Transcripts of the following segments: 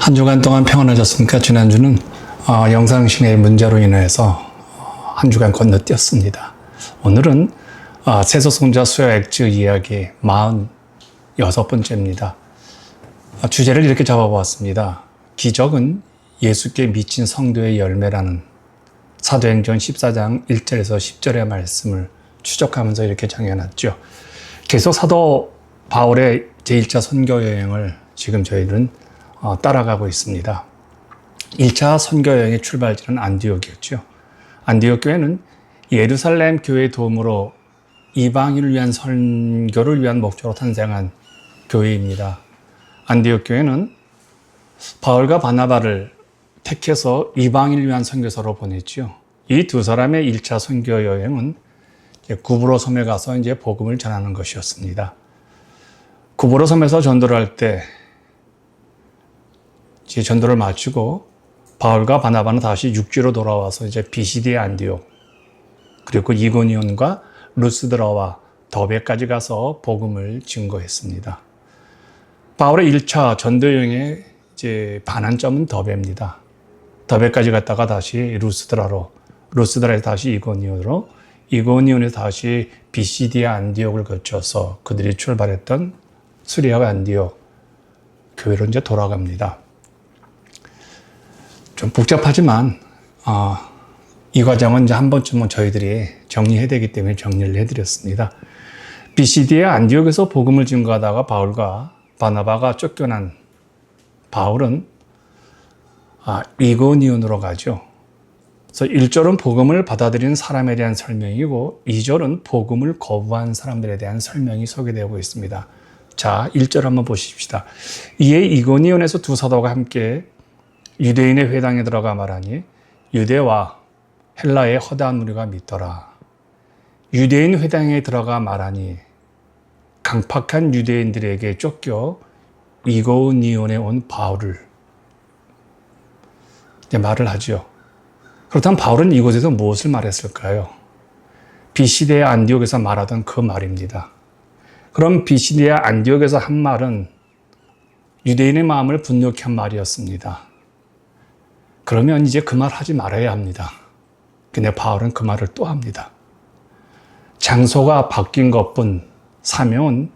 한 주간 동안 평안하셨습니까? 지난주는 영상신의 문제로 인해서 한 주간 건너뛰었습니다. 오늘은 세속성자 수요 액츠 이야기 46번째입니다. 주제를 이렇게 잡아보았습니다. 기적은 예수께 미친 성도의 열매라는 사도행전 14장 1절에서 10절의 말씀을 추적하면서 이렇게 정해놨죠. 계속 사도 바울의 제1차 선교 여행을 지금 저희는 따라가고 있습니다. 1차 선교 여행의 출발지는 안디옥이었죠. 안디옥 교회는 예루살렘 교회의 도움으로 이방인을 위한 선교를 위한 목적으로 탄생한 교회입니다. 안디옥 교회는 바울과 바나바를 택해서 이방인을 위한 선교사로 보냈죠. 이 두 사람의 1차 선교 여행은 구브로 섬에 가서 이제 복음을 전하는 것이었습니다. 구브로 섬에서 전도를 할 때 전도를 마치고 바울과 바나바는 다시 육지로 돌아와서 이제 비시디의 안디옥 그리고 이고니온과 루스드라와 더베까지 가서 복음을 증거했습니다. 바울의 1차 전도 여행의 이제 반환점은 더베입니다. 더베까지 갔다가 다시 루스드라에서 다시 이고니온으로, 이고니온에서 다시 비시디의 안디옥을 거쳐서 그들이 출발했던 수리아와 안디옥 교회로 이제 돌아갑니다. 좀 복잡하지만 이 과정은 이제 한 번쯤은 저희들이 정리해야 되기 때문에 정리를 해드렸습니다. 비시디의 안디옥에서 복음을 증거하다가 바울과 바나바가 쫓겨난 바울은 이고니온으로 가죠. 그래서 1절은 복음을 받아들이는 사람에 대한 설명이고 2절은 복음을 거부한 사람들에 대한 설명이 소개되고 있습니다. 자, 1절 한번 보십시다. 이에 이고니온에서 두 사도가 함께 유대인의 회당에 들어가 말하니 유대와 헬라의 허다한 무리가 믿더라. 유대인 회당에 들어가 말하니 강팍한 유대인들에게 쫓겨 이고니온에 온 바울을 말을 하죠. 그렇다면 바울은 이곳에서 무엇을 말했을까요? 비시디의 안디옥에서 말하던 그 말입니다. 그럼 비시디의 안디옥에서 한 말은 유대인의 마음을 분노케 한 말이었습니다. 그러면 이제 그 말 하지 말아야 합니다. 근데 바울은 그 말을 또 합니다. 장소가 바뀐 것뿐 사명은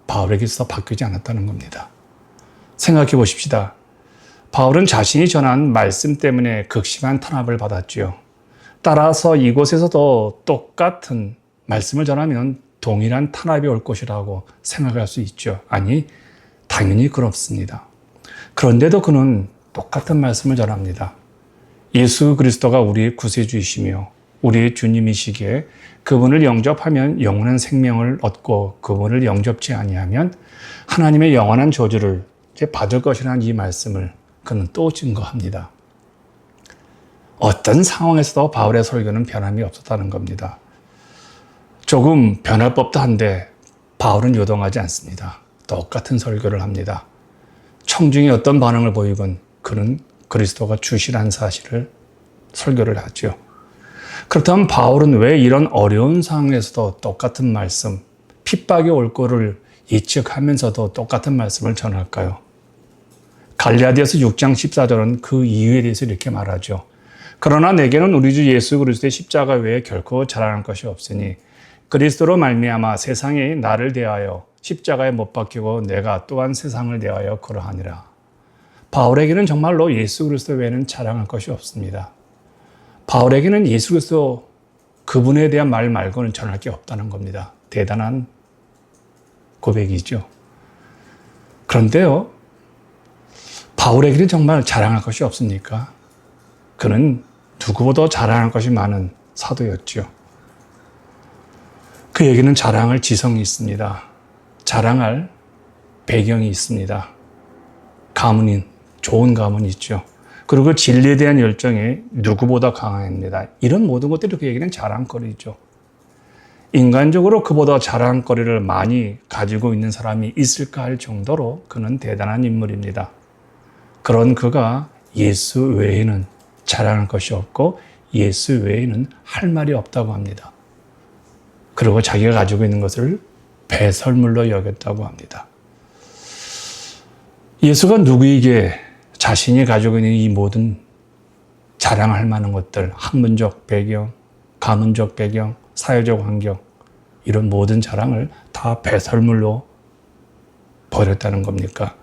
바울에게 있어서 바뀌지 않았다는 겁니다. 생각해 보십시다. 바울은 자신이 전한 말씀 때문에 극심한 탄압을 받았죠. 따라서 이곳에서도 똑같은 말씀을 전하면 동일한 탄압이 올 것이라고 생각할 수 있죠. 아니, 당연히 그렇습니다. 그런데도 그는 똑같은 말씀을 전합니다. 예수 그리스도가 우리의 구세주이시며 우리의 주님이시기에 그분을 영접하면 영원한 생명을 얻고 그분을 영접지 아니하면 하나님의 영원한 저주를 받을 것이라는 이 말씀을 그는 또 증거합니다. 어떤 상황에서도 바울의 설교는 변함이 없었다는 겁니다. 조금 변할 법도 한데 바울은 요동하지 않습니다. 똑같은 설교를 합니다. 청중이 어떤 반응을 보이건 그는 그리스도가 주시라는 사실을 설교를 하죠. 그렇다면 바울은 왜 이런 어려운 상황에서도 똑같은 말씀, 핍박이 올 거를 예측하면서도 똑같은 말씀을 전할까요? 갈라디아서 6장 14절은 그 이유에 대해서 이렇게 말하죠. 그러나 내게는 우리 주 예수 그리스도의 십자가 외에 결코 자랑할 것이 없으니 그리스도로 말미암아 세상이 나를 대하여 십자가에 못 박히고 내가 또한 세상을 대하여 그러하니라. 바울에게는 정말로 예수 그리스도 외에는 자랑할 것이 없습니다. 바울에게는 예수 그리스도 그분에 대한 말 말고는 전할 게 없다는 겁니다. 대단한 고백이죠. 그런데요, 바울에게는 정말 자랑할 것이 없습니까? 그는 누구보다 자랑할 것이 많은 사도였죠. 그에게는 자랑할 지성이 있습니다. 자랑할 배경이 있습니다. 좋은 가문이 있죠. 그리고 진리에 대한 열정이 누구보다 강합니다. 이런 모든 것들이 그에게는 자랑거리죠. 인간적으로 그보다 자랑거리를 많이 가지고 있는 사람이 있을까 할 정도로 그는 대단한 인물입니다. 그런 그가 예수 외에는 자랑할 것이 없고 예수 외에는 할 말이 없다고 합니다. 그리고 자기가 가지고 있는 것을 배설물로 여겼다고 합니다. 예수가 누구에게 자신이 가지고 있는 이 모든 자랑할 만한 것들, 학문적 배경, 가문적 배경, 사회적 환경, 이런 모든 자랑을 다 배설물로 버렸다는 겁니까?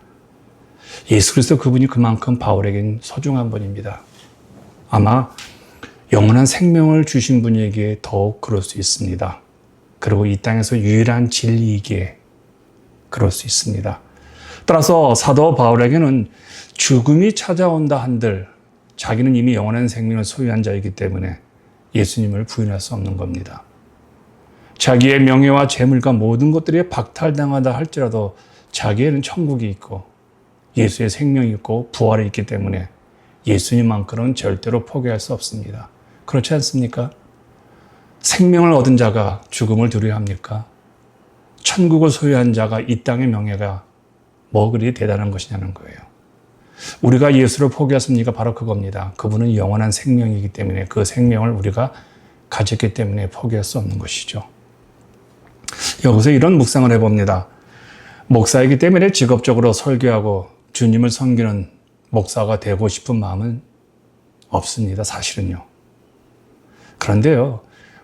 예수 그리스도 그분이 그만큼 바울에겐 소중한 분입니다. 아마 영원한 생명을 주신 분에게 더욱 그럴 수 있습니다. 그리고 이 땅에서 유일한 진리이기에 그럴 수 있습니다. 따라서 사도 바울에게는 죽음이 찾아온다 한들 자기는 이미 영원한 생명을 소유한 자이기 때문에 예수님을 부인할 수 없는 겁니다. 자기의 명예와 재물과 모든 것들이 박탈당하다 할지라도 자기에는 천국이 있고 예수의 생명이 있고 부활이 있기 때문에 예수님만큼은 절대로 포기할 수 없습니다. 그렇지 않습니까? 생명을 얻은 자가 죽음을 두려워합니까? 천국을 소유한 자가 이 땅의 명예가 뭐 그리 대단한 것이냐는 거예요. 우리가 예수를 포기했습니까? 바로 그겁니다. 그분은 영원한 생명이기 때문에 그 생명을 우리가 가졌기 때문에 포기할 수 없는 것이죠. 여기서 이런 묵상을 해봅니다. 목사이기 때문에 직업적으로 설교하고 주님을 섬기는 목사가 되고 싶은 마음은 없습니다. 사실은요. 그런데요,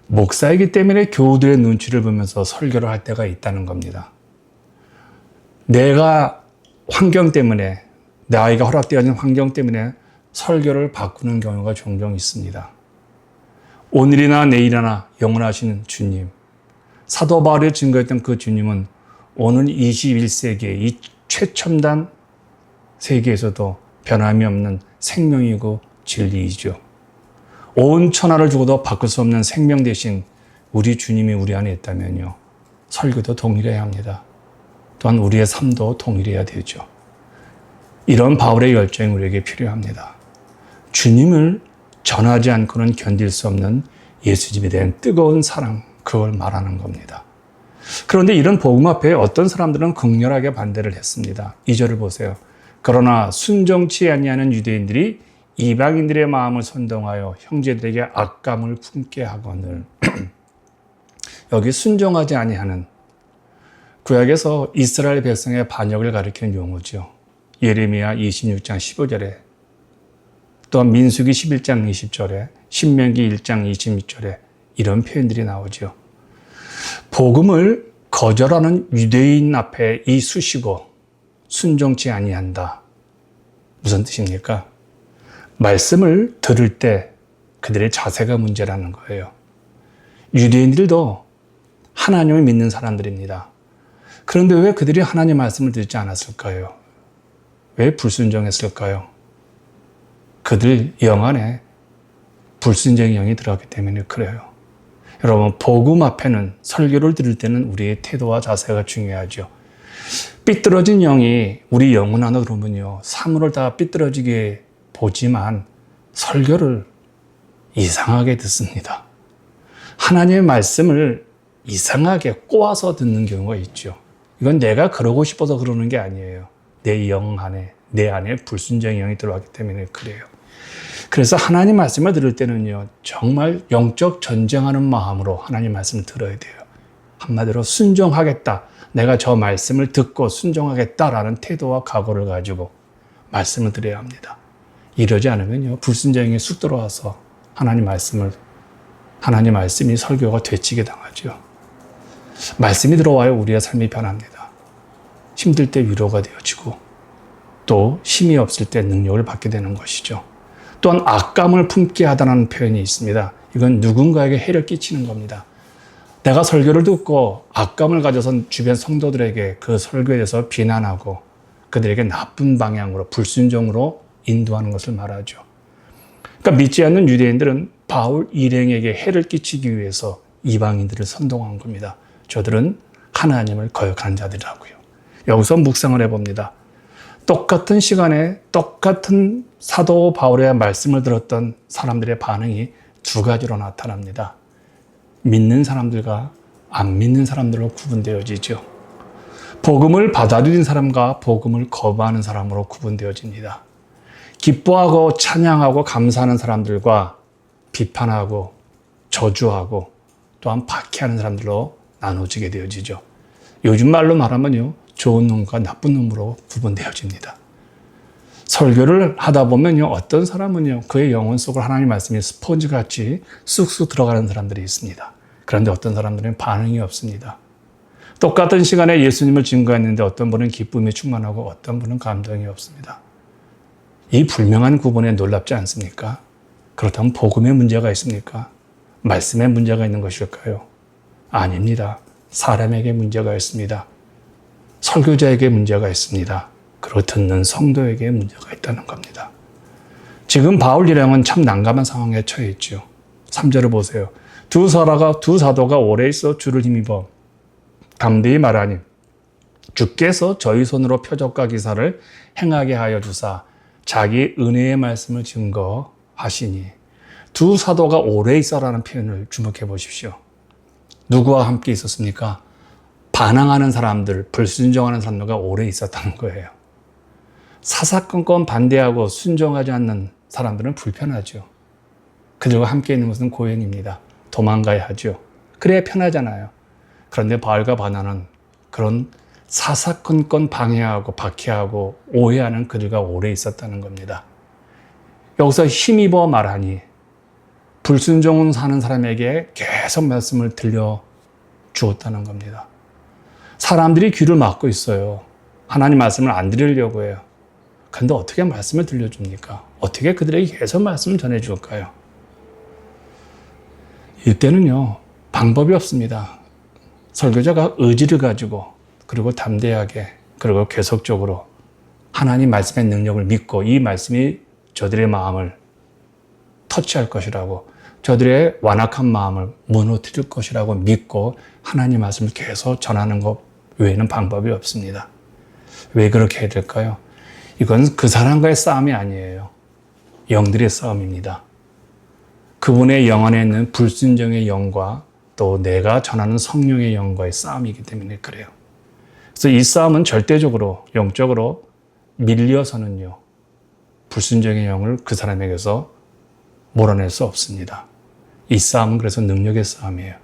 목사이기 때문에 교우들의 눈치를 보면서 설교를 할 때가 있다는 겁니다. 내가 환경 때문에, 나이가 허락되어진 환경 때문에 설교를 바꾸는 경우가 종종 있습니다. 오늘이나 내일이나 영원하신 주님, 사도 바울이 증거했던 그 주님은 오늘 21세기의 이 최첨단 세계에서도 변함이 없는 생명이고 진리이죠. 온 천하를 주고도 바꿀 수 없는 생명 대신 우리 주님이 우리 안에 있다면요, 설교도 동일해야 합니다. 또한 우리의 삶도 동일해야 되죠. 이런 바울의 열정이 우리에게 필요합니다. 주님을 전하지 않고는 견딜 수 없는 예수님에 대한 뜨거운 사랑, 그걸 말하는 겁니다. 그런데 이런 복음 앞에 어떤 사람들은 극렬하게 반대를 했습니다. 2절을 보세요. 그러나 순종치 아니하는 유대인들이 이방인들의 마음을 선동하여 형제들에게 악감을 품게 하거늘. 여기 순종하지 아니하는, 구약에서 이스라엘 백성의 반역을 가리키는 용어죠. 예레미야 26장 15절에, 또한 민수기 11장 20절에, 신명기 1장 26절에 이런 표현들이 나오죠. 복음을 거절하는 유대인 앞에 이 수식어 순종치 아니한다. 무슨 뜻입니까? 말씀을 들을 때 그들의 자세가 문제라는 거예요. 유대인들도 하나님을 믿는 사람들입니다. 그런데 왜 그들이 하나님 말씀을 듣지 않았을까요? 왜 불순종했을까요? 그들 영 안에 불순종의 영이 들어갔기 때문에 그래요. 여러분, 복음 앞에는, 설교를 들을 때는 우리의 태도와 자세가 중요하죠. 삐뚤어진 영이 우리 영혼 안으로 들어오면요, 사물을 다 삐뚤어지게 보지만 설교를 이상하게 듣습니다. 하나님의 말씀을 이상하게 꼬아서 듣는 경우가 있죠. 이건 내가 그러고 싶어서 그러는 게 아니에요. 내 영 안에, 내 안에 불순종의 영이 들어왔기 때문에 그래요. 그래서 하나님 말씀을 들을 때는요, 정말 영적 전쟁하는 마음으로 하나님 말씀을 들어야 돼요. 한마디로 순종하겠다. 내가 저 말씀을 듣고 순종하겠다라는 태도와 각오를 가지고 말씀을 드려야 합니다. 이러지 않으면요, 불순종이 쑥 들어와서 하나님 말씀이 설교가 되치게 당하죠. 말씀이 들어와야 우리의 삶이 변합니다. 힘들 때 위로가 되어지고 또 힘이 없을 때 능력을 받게 되는 것이죠. 또한 악감을 품게 하다는 표현이 있습니다. 이건 누군가에게 해를 끼치는 겁니다. 내가 설교를 듣고 악감을 가져서 주변 성도들에게 그 설교에 대해서 비난하고 그들에게 나쁜 방향으로, 불순종으로 인도하는 것을 말하죠. 그러니까 믿지 않는 유대인들은 바울 일행에게 해를 끼치기 위해서 이방인들을 선동한 겁니다. 저들은 하나님을 거역하는 자들이라고요. 여기서 묵상을 해봅니다. 똑같은 시간에 똑같은 사도 바울의 말씀을 들었던 사람들의 반응이 두 가지로 나타납니다. 믿는 사람들과 안 믿는 사람들로 구분되어지죠. 복음을 받아들인 사람과 복음을 거부하는 사람으로 구분되어집니다. 기뻐하고 찬양하고 감사하는 사람들과 비판하고 저주하고 또한 박해하는 사람들로 나눠지게 되어지죠. 요즘 말로 말하면요, 좋은 놈과 나쁜 놈으로 구분되어집니다. 설교를 하다 보면요, 어떤 사람은요, 그의 영혼 속으로 하나님의 말씀이 스펀지같이 쑥쑥 들어가는 사람들이 있습니다. 그런데 어떤 사람들은 반응이 없습니다. 똑같은 시간에 예수님을 증거했는데 어떤 분은 기쁨이 충만하고 어떤 분은 감동이 없습니다. 이 불명한 구분에 놀랍지 않습니까? 그렇다면 복음에 문제가 있습니까? 말씀에 문제가 있는 것일까요? 아닙니다. 사람에게 문제가 있습니다. 설교자에게 문제가 있습니다. 그리고 듣는 성도에게 문제가 있다는 겁니다. 지금 바울 일행은 참 난감한 상황에 처해 있죠. 3절을 보세요. 두 사도가 오래 있어 주를 힘입어 담대히 말하니 주께서 저희 손으로 표적과 기사를 행하게 하여 주사 자기 은혜의 말씀을 증거하시니 두 사도가 오래 있어라는 표현을 주목해 보십시오. 누구와 함께 있었습니까? 반항하는 사람들, 불순종하는 사람들과 오래 있었다는 거예요. 사사건건 반대하고 순종하지 않는 사람들은 불편하죠. 그들과 함께 있는 것은 고연입니다. 도망가야 하죠. 그래야 편하잖아요. 그런데 바울과 바나는 그런 사사건건 방해하고 박해하고 오해하는 그들과 오래 있었다는 겁니다. 여기서 힘입어 말하니 불순종은 사는 사람에게 계속 말씀을 들려주었다는 겁니다. 사람들이 귀를 막고 있어요. 하나님 말씀을 안 들으려고 해요. 그런데 어떻게 말씀을 들려줍니까? 어떻게 그들에게 계속 말씀을 전해줄까요? 이때는요, 방법이 없습니다. 설교자가 의지를 가지고 그리고 담대하게 그리고 계속적으로 하나님 말씀의 능력을 믿고 이 말씀이 저들의 마음을 터치할 것이라고 저들의 완악한 마음을 무너뜨릴 것이라고 믿고 하나님 말씀을 계속 전하는 것 외에는 방법이 없습니다. 왜 그렇게 해야 될까요? 이건 그 사람과의 싸움이 아니에요. 영들의 싸움입니다. 그분의 영 안에 있는 불순종의 영과 또 내가 전하는 성령의 영과의 싸움이기 때문에 그래요. 그래서 이 싸움은 절대적으로 영적으로 밀려서는요, 불순종의 영을 그 사람에게서 몰아낼 수 없습니다. 이 싸움은 그래서 능력의 싸움이에요.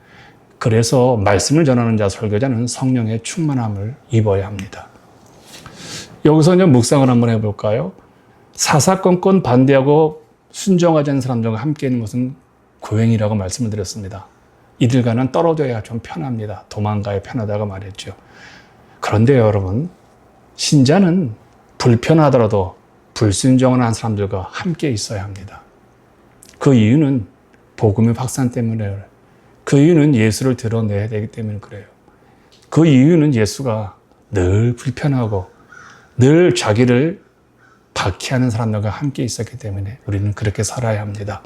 그래서 말씀을 전하는 자, 설교자는 성령의 충만함을 입어야 합니다. 여기서 이제 묵상을 한번 해볼까요? 사사건건 반대하고 순종하지 않는 사람들과 함께 있는 것은 고행이라고 말씀을 드렸습니다. 이들과는 떨어져야 좀 편합니다. 도망가야 편하다고 말했죠. 그런데 여러분, 신자는 불편하더라도 불순종을 한 사람들과 함께 있어야 합니다. 그 이유는 복음의 확산 때문에요. 그 이유는 예수를 드러내야 되기 때문에 그래요. 그 이유는 예수가 늘 불편하고 늘 자기를 박해하는 사람들과 함께 있었기 때문에 우리는 그렇게 살아야 합니다.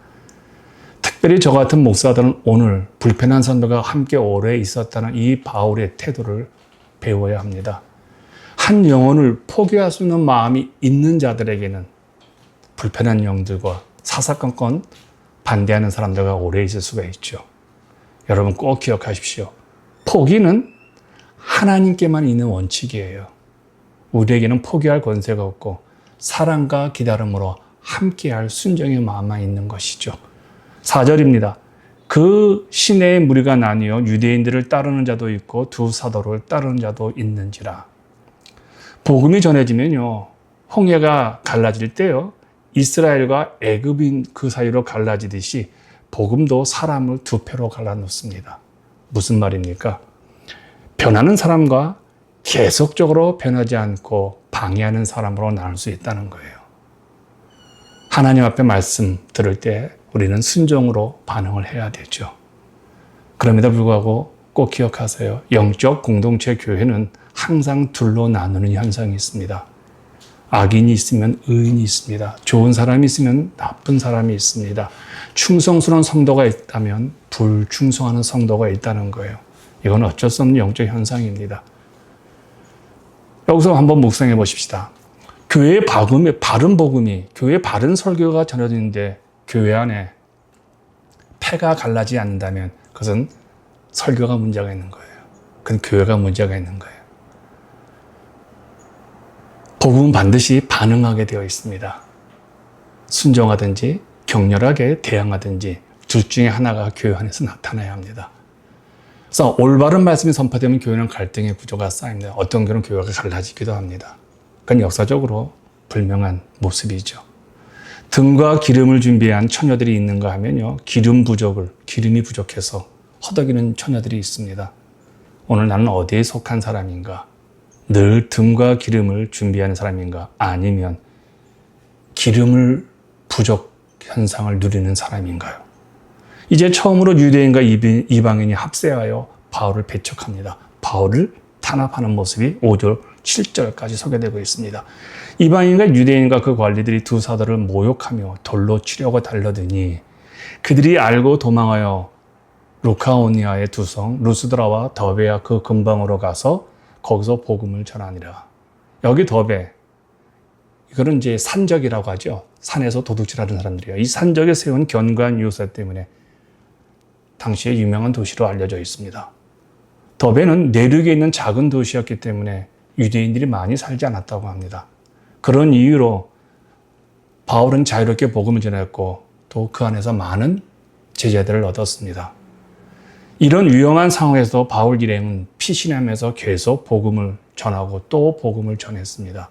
특별히 저 같은 목사들은 오늘 불편한 사람들과 함께 오래 있었다는 이 바울의 태도를 배워야 합니다. 한 영혼을 포기할 수 있는 마음이 있는 자들에게는 불편한 영들과 사사건건 반대하는 사람들과 오래 있을 수가 있죠. 여러분 꼭 기억하십시오. 포기는 하나님께만 있는 원칙이에요. 우리에게는 포기할 권세가 없고 사랑과 기다림으로 함께할 순종의 마음만 있는 것이죠. 4절입니다. 그 시내의 무리가 나뉘어 유대인들을 따르는 자도 있고 두 사도를 따르는 자도 있는지라. 복음이 전해지면요, 홍해가 갈라질 때요, 이스라엘과 애굽인 그 사이로 갈라지듯이 복음도 사람을 두 패로 갈라놓습니다. 무슨 말입니까? 변하는 사람과 계속적으로 변하지 않고 방해하는 사람으로 나눌 수 있다는 거예요. 하나님 앞에 말씀 들을 때 우리는 순종으로 반응을 해야 되죠. 그럼에도 불구하고 꼭 기억하세요. 영적 공동체 교회는 항상 둘로 나누는 현상이 있습니다. 악인이 있으면 의인이 있습니다. 좋은 사람이 있으면 나쁜 사람이 있습니다. 충성스러운 성도가 있다면 불충성하는 성도가 있다는 거예요. 이건 어쩔 수 없는 영적 현상입니다. 여기서 한번 묵상해 보십시다. 교회의 바른 복음이, 교회의 바른 설교가 전해지는데 교회 안에 패가 갈라지지 않는다면 그것은 설교가 문제가 있는 거예요. 그건 교회가 문제가 있는 거예요. 복음은 반드시 반응하게 되어 있습니다. 순종하든지 격렬하게 대항하든지 둘 중에 하나가 교회 안에서 나타나야 합니다. 그래서 올바른 말씀이 선포되면 교회는 갈등의 구조가 쌓입니다. 어떤 경우는 교회가 갈라지기도 합니다. 그건 역사적으로 불명한 모습이죠. 등과 기름을 준비한 처녀들이 있는가 하면요. 기름이 부족해서 허덕이는 처녀들이 있습니다. 오늘 나는 어디에 속한 사람인가? 늘 등과 기름을 준비하는 사람인가? 아니면 기름을 부족 현상을 누리는 사람인가요? 이제 처음으로 유대인과 이방인이 합세하여 바울을 배척합니다. 바울을 탄압하는 모습이 5절, 7절까지 소개되고 있습니다. 이방인과 유대인과 그 관리들이 두 사도를 모욕하며 돌로 치려고 달려드니 그들이 알고 도망하여 루카오니아의 두 성 루스드라와 더베야 그 근방으로 가서 거기서 복음을 전하니라. 여기 더베, 이거는 이제 산적이라고 하죠. 산에서 도둑질하는 사람들이에요. 이 산적에 세운 견고한 유서 때문에 당시에 유명한 도시로 알려져 있습니다. 더베는 내륙에 있는 작은 도시였기 때문에 유대인들이 많이 살지 않았다고 합니다. 그런 이유로 바울은 자유롭게 복음을 전했고 또 그 안에서 많은 제자들을 얻었습니다. 이런 위험한 상황에서 바울 일행은 피신하면서 계속 복음을 전하고 또 복음을 전했습니다.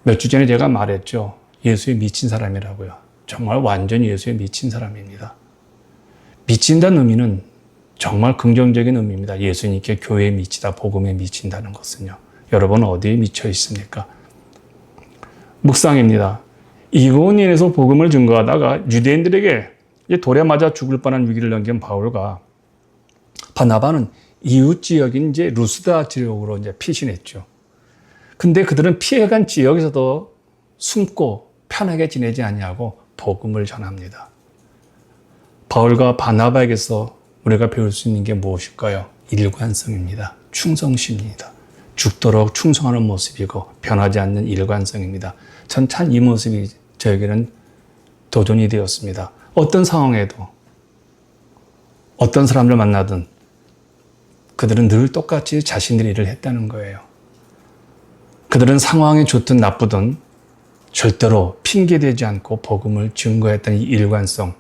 몇 주 전에 제가 말했죠. 예수에 미친 사람이라고요. 정말 완전히 예수에 미친 사람입니다. 미친다는 의미는 정말 긍정적인 의미입니다. 예수님께 교회에 미치다, 복음에 미친다는 것은요. 여러분은 어디에 미쳐 있습니까? 묵상입니다. 이고니온에서 복음을 증거하다가 유대인들에게 돌에 맞아 죽을 뻔한 위기를 넘긴 바울과 바나바는 이웃 지역인 이제 루스드라 지역으로 이제 피신했죠. 근데 그들은 피해간 지역에서도 숨고 편하게 지내지 아니하고 복음을 전합니다. 바울과 바나바에게서 우리가 배울 수 있는 게 무엇일까요? 일관성입니다. 충성심입니다. 죽도록 충성하는 모습이고 변하지 않는 일관성입니다. 전 참 이 모습이 저에게는 도전이 되었습니다. 어떤 상황에도 어떤 사람을 만나든 그들은 늘 똑같이 자신들의 일을 했다는 거예요. 그들은 상황이 좋든 나쁘든 절대로 핑계대지 않고 복음을 증거했던 이 일관성,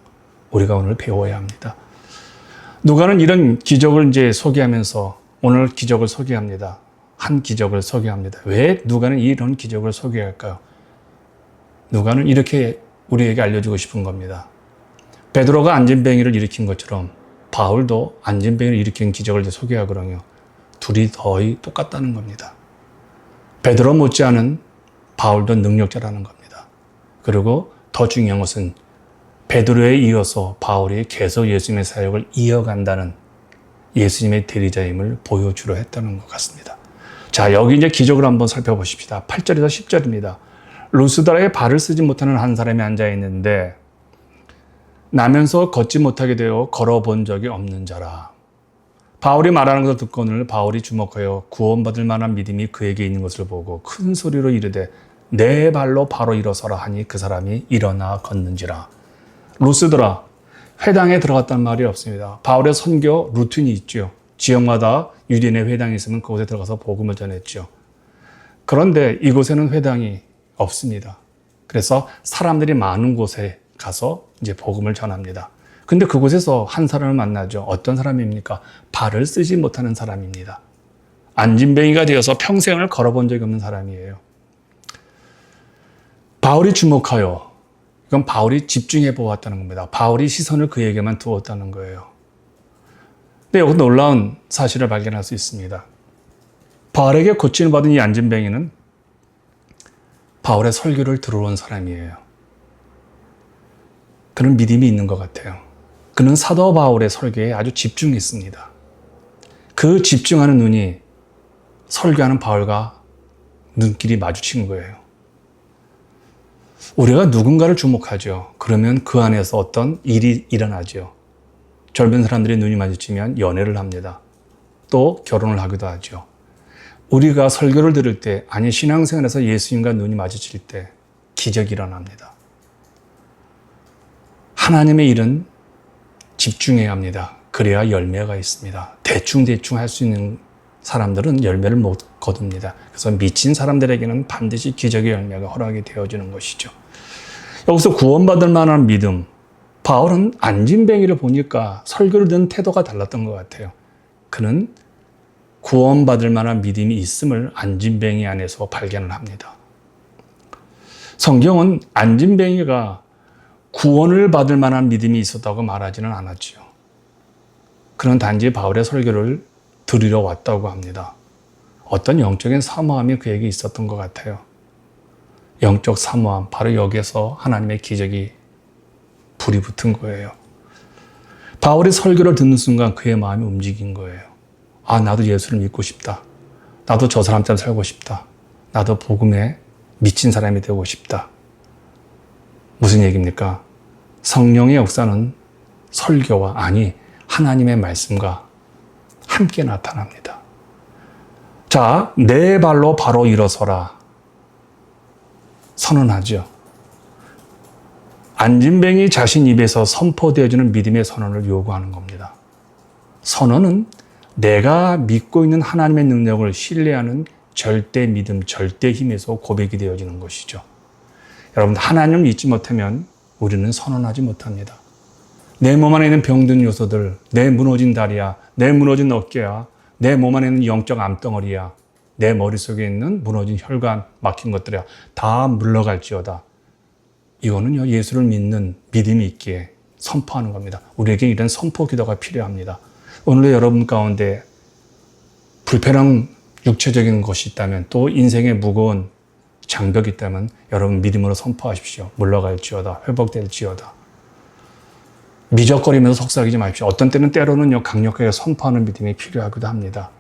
우리가 오늘 배워야 합니다. 누가는 이런 기적을 이제 소개하면서 오늘 기적을 소개합니다. 한 기적을 소개합니다. 왜 누가는 이런 기적을 소개할까요? 누가는 이렇게 우리에게 알려주고 싶은 겁니다. 베드로가 안진뱅이를 일으킨 것처럼 바울도 안진뱅이를 일으킨 기적을 이제 소개하거든요. 둘이 거의 똑같다는 겁니다. 베드로 못지않은 바울도 능력자라는 겁니다. 그리고 더 중요한 것은 베드로에 이어서 바울이 계속 예수님의 사역을 이어간다는 예수님의 대리자임을 보여주려 했다는 것 같습니다. 자, 여기 이제 기적을 한번 살펴보십시다. 8절에서 10절입니다. 루스드라에 발을 쓰지 못하는 한 사람이 앉아 있는데 나면서 걷지 못하게 되어 걸어본 적이 없는 자라. 바울이 말하는 것을 듣고는 바울이 주목하여 구원받을 만한 믿음이 그에게 있는 것을 보고 큰 소리로 이르되 내 발로 바로 일어서라 하니 그 사람이 일어나 걷는지라. 루스드라, 회당에 들어갔다는 말이 없습니다. 바울의 선교 루틴이 있죠. 지역마다 유대인의 회당이 있으면 그곳에 들어가서 복음을 전했죠. 그런데 이곳에는 회당이 없습니다. 그래서 사람들이 많은 곳에 가서 이제 복음을 전합니다. 근데 그곳에서 한 사람을 만나죠. 어떤 사람입니까? 발을 쓰지 못하는 사람입니다. 안진뱅이가 되어서 평생을 걸어본 적이 없는 사람이에요. 바울이 주목하여, 이건 바울이 집중해 보았다는 겁니다. 바울이 시선을 그에게만 두었다는 거예요. 근데 여기서 놀라운 사실을 발견할 수 있습니다. 바울에게 고침을 받은 이 안진뱅이는 바울의 설교를 들어온 사람이에요. 그는 믿음이 있는 것 같아요. 그는 사도 바울의 설교에 아주 집중했습니다. 그 집중하는 눈이 설교하는 바울과 눈길이 마주친 거예요. 우리가 누군가를 주목하죠. 그러면 그 안에서 어떤 일이 일어나죠. 젊은 사람들의 눈이 마주치면 연애를 합니다. 또 결혼을 하기도 하죠. 우리가 설교를 들을 때, 아니 신앙생활에서 예수님과 눈이 마주칠 때 기적이 일어납니다. 하나님의 일은 집중해야 합니다. 그래야 열매가 있습니다. 대충 할 수 있는 사람들은 열매를 못 거둡니다. 그래서 미친 사람들에게는 반드시 기적의 열매가 허락이 되어주는 것이죠. 여기서 구원받을 만한 믿음, 바울은 안진뱅이를 보니까 설교를 듣는 태도가 달랐던 것 같아요. 그는 구원받을 만한 믿음이 있음을 안진뱅이 안에서 발견을 합니다. 성경은 안진뱅이가 구원을 받을 만한 믿음이 있었다고 말하지는 않았지요. 그는 단지 바울의 설교를 들으러 왔다고 합니다. 어떤 영적인 사모함이 그에게 있었던 것 같아요. 영적 사모함, 바로 여기에서 하나님의 기적이 불이 붙은 거예요. 바울의 설교를 듣는 순간 그의 마음이 움직인 거예요. 아, 나도 예수를 믿고 싶다. 나도 저 사람처럼 살고 싶다. 나도 복음에 미친 사람이 되고 싶다. 무슨 얘기입니까? 성령의 역사는 설교와 아니 하나님의 말씀과 함께 나타납니다. 자, 내 발로 바로 일어서라. 선언하죠. 안진뱅이 자신 입에서 선포되어지는 믿음의 선언을 요구하는 겁니다. 선언은 내가 믿고 있는 하나님의 능력을 신뢰하는 절대 믿음, 절대 힘에서 고백이 되어지는 것이죠. 여러분, 하나님을 믿지 못하면 우리는 선언하지 못합니다. 내 몸 안에 있는 병든 요소들, 내 무너진 다리야, 내 무너진 어깨야, 내 몸 안에 있는 영적 암덩어리야, 내 머릿속에 있는 무너진 혈관, 막힌 것들이야, 다 물러갈지어다. 이거는요, 예수를 믿는 믿음이 있기에 선포하는 겁니다. 우리에게 이런 선포 기도가 필요합니다. 오늘도 여러분 가운데 불편한 육체적인 것이 있다면, 또 인생의 무거운 장벽이 있다면 여러분 믿음으로 선포하십시오. 물러갈지어다, 회복될지어다. 미적거리면서 속삭이지 마십시오. 어떤 때는 때로는요, 강력하게 선포하는 믿음이 필요하기도 합니다.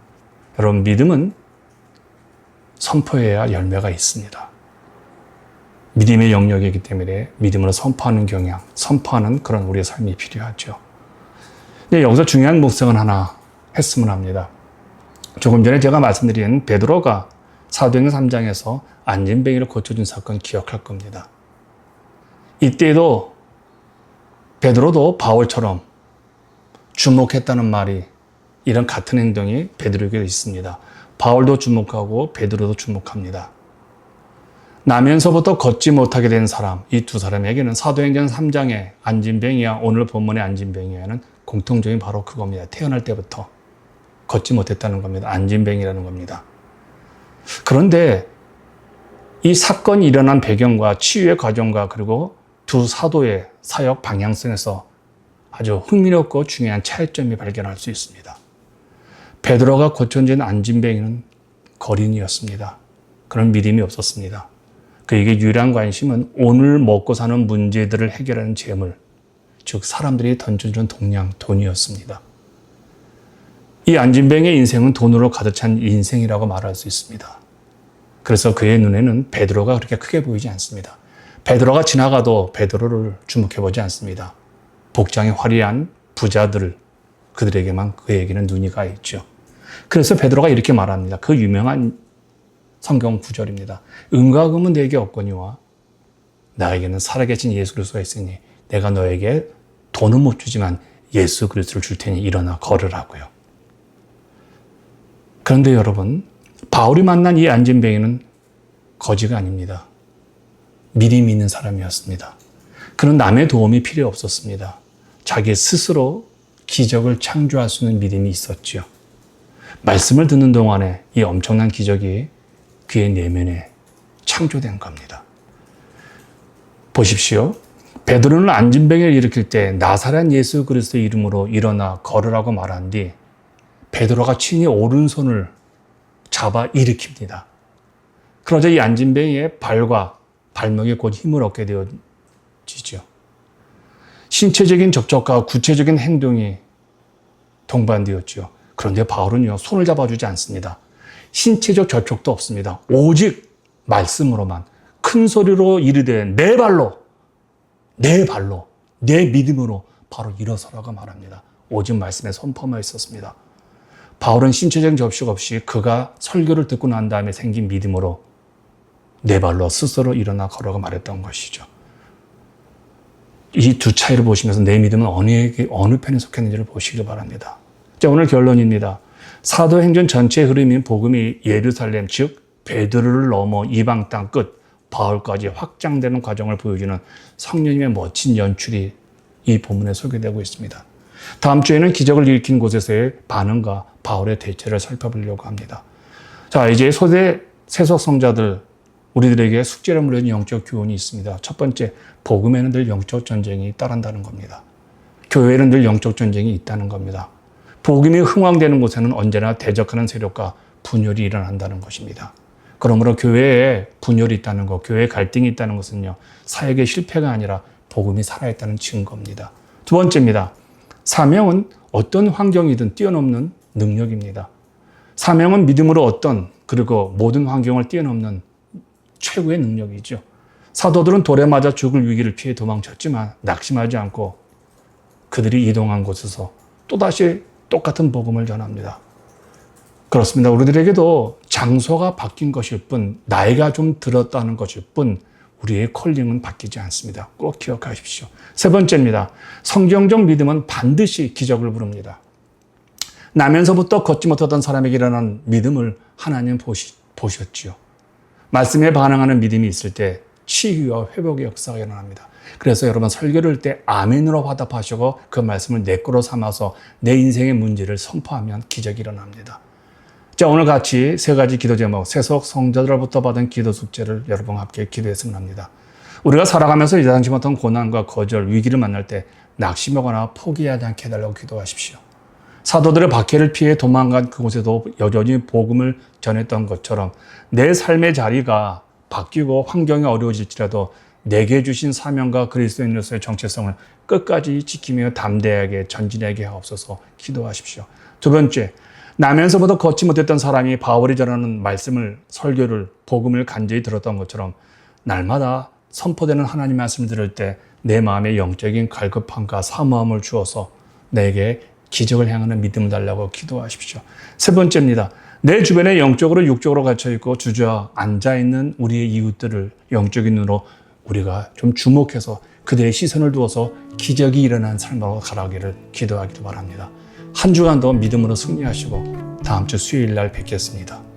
여러분, 믿음은 선포해야 열매가 있습니다. 믿음의 영역이기 때문에 믿음으로 선포하는 경향, 선포하는 그런 우리의 삶이 필요하죠. 근데 여기서 중요한 묵상은 하나 했으면 합니다. 조금 전에 제가 말씀드린 베드로가 사도행전 3장에서 안진뱅이를 고쳐준 사건 기억할 겁니다. 이때에도 베드로도 바울처럼 주목했다는 말이, 이런 같은 행동이 베드로에게 있습니다. 바울도 주목하고 베드로도 주목합니다. 나면서부터 걷지 못하게 된 사람, 이 두 사람에게는 사도행전 3장의 안진뱅이와 오늘 본문의 안진뱅이와는 공통점이 바로 그겁니다. 태어날 때부터 걷지 못했다는 겁니다. 안진뱅이라는 겁니다. 그런데 이 사건이 일어난 배경과 치유의 과정과 그리고 두 사도의 사역 방향성에서 아주 흥미롭고 중요한 차이점이 발견할 수 있습니다. 베드로가 고쳐진 안진뱅이는 거린이었습니다. 그런 믿음이 없었습니다. 그에게 유일한 관심은 오늘 먹고 사는 문제들을 해결하는 재물, 즉 사람들이 던져준 동량, 돈이었습니다. 이 안진뱅이의 인생은 돈으로 가득 찬 인생이라고 말할 수 있습니다. 그래서 그의 눈에는 베드로가 그렇게 크게 보이지 않습니다. 베드로가 지나가도 베드로를 주목해보지 않습니다. 복장이 화려한 부자들, 그들에게만 그에게는 눈이 가 있죠. 그래서 베드로가 이렇게 말합니다. 그 유명한 성경 구절입니다. 은과 금은 내게 없거니와 나에게는 살아계신 예수 그리스도가 있으니 내가 너에게 돈은 못 주지만 예수 그리스도를 줄 테니 일어나 걸으라고요. 그런데 여러분, 바울이 만난 이 안진뱅이는 거지가 아닙니다. 믿음이 있는 사람이었습니다. 그는 남의 도움이 필요 없었습니다. 자기 스스로 기적을 창조할 수 있는 믿음이 있었지요. 말씀을 듣는 동안에 이 엄청난 기적이 그의 내면에 창조된 겁니다. 보십시오. 베드로는 안진뱅이를 일으킬 때 나사렛 예수 그리스도의 이름으로 일어나 걸으라고 말한 뒤 베드로가 친히 오른손을 잡아 일으킵니다. 그러자 이 안진뱅이의 발과 발목에 곧 힘을 얻게 되어지죠. 신체적인 접촉과 구체적인 행동이 동반되었죠. 그런데 바울은요, 손을 잡아주지 않습니다. 신체적 접촉도 없습니다. 오직 말씀으로만 큰 소리로 이르되 내 발로, 내 믿음으로 바로 일어서라고 말합니다. 오직 말씀에 선포만 있었습니다. 바울은 신체적인 접촉 없이 그가 설교를 듣고 난 다음에 생긴 믿음으로 내 발로 스스로 일어나 걸어가 말했던 것이죠. 이 두 차이를 보시면서 내 믿음은 어느 편에 속했는지를 보시기 바랍니다. 자, 오늘 결론입니다. 사도행전 전체의 흐름인 복음이 예루살렘, 즉 베드로를 넘어 이방 땅 끝 바울까지 확장되는 과정을 보여주는 성령님의 멋진 연출이 이 본문에 소개되고 있습니다. 다음 주에는 기적을 일으킨 곳에서의 반응과 바울의 대처를 살펴보려고 합니다. 자, 이제 소대 세속 성자들 우리들에게 숙제를 물려준 영적 교훈이 있습니다. 첫 번째, 복음에는 늘 영적 전쟁이 따른다는 겁니다. 교회에는 늘 영적 전쟁이 있다는 겁니다. 복음이 흥왕되는 곳에는 언제나 대적하는 세력과 분열이 일어난다는 것입니다. 그러므로 교회에 분열이 있다는 것, 교회에 갈등이 있다는 것은요, 사역의 실패가 아니라 복음이 살아있다는 증거입니다. 두 번째입니다. 사명은 어떤 환경이든 뛰어넘는 능력입니다. 사명은 믿음으로 그리고 모든 환경을 뛰어넘는 최고의 능력이죠. 사도들은 돌에 맞아 죽을 위기를 피해 도망쳤지만 낙심하지 않고 그들이 이동한 곳에서 또다시 똑같은 복음을 전합니다. 그렇습니다. 우리들에게도 장소가 바뀐 것일 뿐, 나이가 좀 들었다는 것일 뿐, 우리의 콜링은 바뀌지 않습니다. 꼭 기억하십시오. 세 번째입니다. 성경적 믿음은 반드시 기적을 부릅니다. 나면서부터 걷지 못하던 사람에게 일어난 믿음을 하나님 보셨지요. 말씀에 반응하는 믿음이 있을 때 치유와 회복의 역사가 일어납니다. 그래서 여러분 설교를 할 때 아멘으로 화답하시고 그 말씀을 내 거로 삼아서 내 인생의 문제를 선포하면 기적이 일어납니다. 자, 오늘 같이 세 가지 기도 제목, 세속 성자들로부터 받은 기도 숙제를 여러분과 함께 기도했으면 합니다. 우리가 살아가면서 예상치 못한 고난과 거절, 위기를 만날 때 낙심하거나 포기하지 않게 해달라고 기도하십시오. 사도들의 박해를 피해 도망간 그곳에도 여전히 복음을 전했던 것처럼 내 삶의 자리가 바뀌고 환경이 어려워질지라도 내게 주신 사명과 그리스도인으로서의 정체성을 끝까지 지키며 담대하게 전진하게 하옵소서 기도하십시오. 두 번째, 나면서부터 걷지 못했던 사람이 바울이 전하는 말씀을, 설교를, 복음을 간절히 들었던 것처럼 날마다 선포되는 하나님의 말씀을 들을 때 내 마음에 영적인 갈급함과 사모함을 주어서 내게 기적을 향하는 믿음을 달라고 기도하십시오. 세 번째입니다. 내 주변에 영적으로 육적으로 갇혀있고 주저앉아있는 우리의 이웃들을 영적인 눈으로 우리가 좀 주목해서 그들의 시선을 두어서 기적이 일어난 삶으로 가라기를 기도하기도 바랍니다. 한 주간도 믿음으로 승리하시고 다음 주 수요일 날 뵙겠습니다.